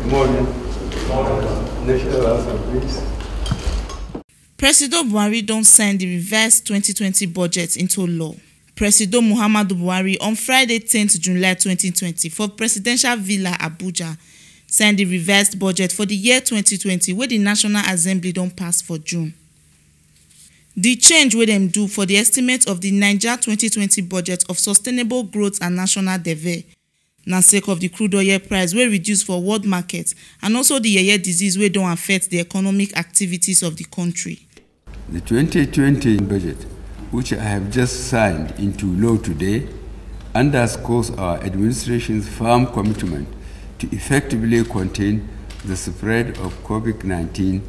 morning. National Assemblies. Presido Buhari don sign the revised 2020 budget into law. Presido Muhammadu Buhari on Friday 10th July 2020 for Presidential Villa Abuja signed the revised budget for the year 2020 wey the National Assembly don pass for June. The change wey dem do for the estimate of the Naija 2020 budget of sustainable growth and national development na sake of the crude oil price wey reduce for world market and also the yeye disease wey don affect the economic activities of the country. The 2020 budget, which I have just signed into law today, underscores our administration's firm commitment to effectively contain the spread of COVID-19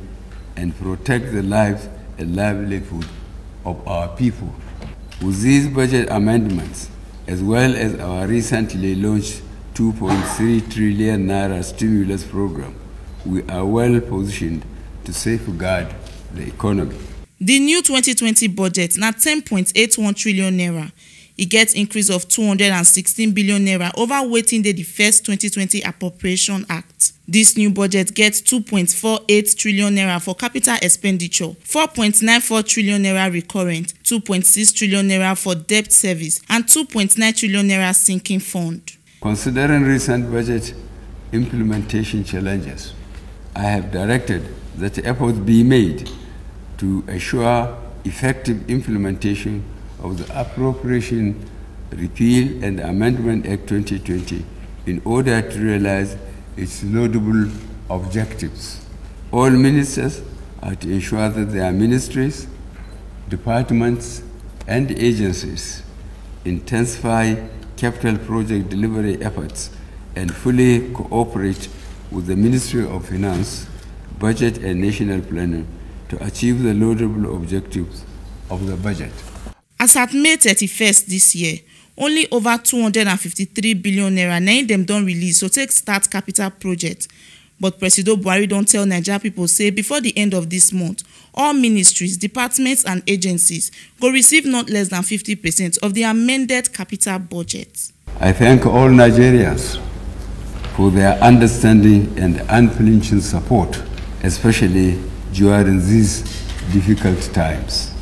and protect the lives and livelihood of our people. With these budget amendments, as well as our recently launched 2.3 trillion naira stimulus program, we are well positioned to safeguard the economy. The new 2020 budget na 10.81 trillion naira. E get increase of 216 billion naira over wetin dey the first 2020 Appropriation Act. This new budget gets 2.48 trillion naira for capital expenditure, 4.94 trillion naira recurrent, 2.6 trillion naira for debt service, and 2.9 trillion naira sinking fund. Considering recent budget implementation challenges, I have directed that efforts be made to assure effective implementation of the Appropriation Repeal and Amendment Act 2020 in order to realize its laudable objectives. All ministers are to ensure that their ministries, departments, and agencies intensify capital project delivery efforts and fully cooperate with the Ministry of Finance, Budget and National Planning to achieve the laudable objectives of the budget. As at May 31st this year, only over 253 billion naira na dem don release to take start capital project. But Presido Buhari don tell Naija people say before the end of this month, all ministries, departments and agencies go receive not less than 50% of the amended capital budget. I thank all Nigerians for their understanding and unflinching support, especially during these difficult times.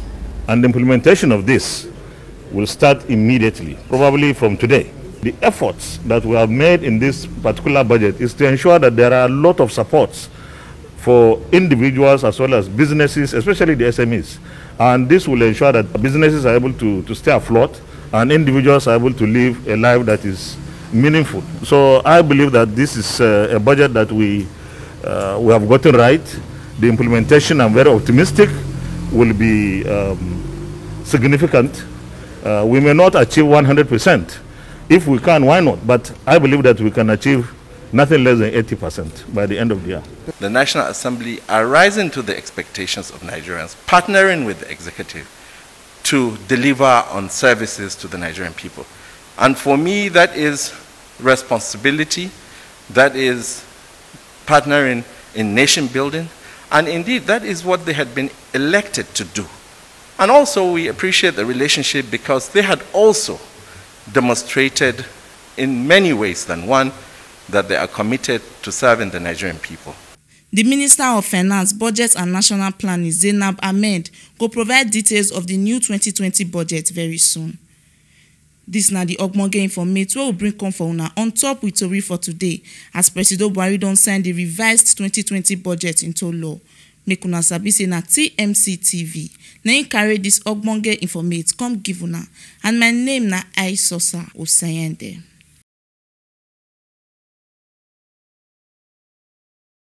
And the implementation of this will start immediately, probably from today. The efforts that we have made in this particular budget is to ensure that there are a lot of supports for individuals as well as businesses, especially the SMEs. And this will ensure that businesses are able to stay afloat and individuals are able to live a life that is meaningful. So I believe that this is a budget that we have gotten right. The implementation, I'm very optimistic, will be significant. We may not achieve 100%. If we can, why not? But I believe that we can achieve nothing less than 80% by the end of the year. The National Assembly are rising to the expectations of Nigerians, partnering with the executive to deliver on services to the Nigerian people. And for me, that is responsibility, that is partnering in nation building, and indeed, that is what they had been elected to do. And also, we appreciate the relationship because they had also demonstrated in many ways than one that they are committed to serving the Nigerian people. The Minister of Finance, Budget and National Planning, Zainab Ahmed, will provide details of the new 2020 budget very soon. This na the ogbonge informate wey we bring come for una on top with tori for today as Presido Buhari don sign the revised 2020 budget into law. Make una sabi say na TMC TV na im carry this ogbonge informate come give una and my name na Aisosa Osayende.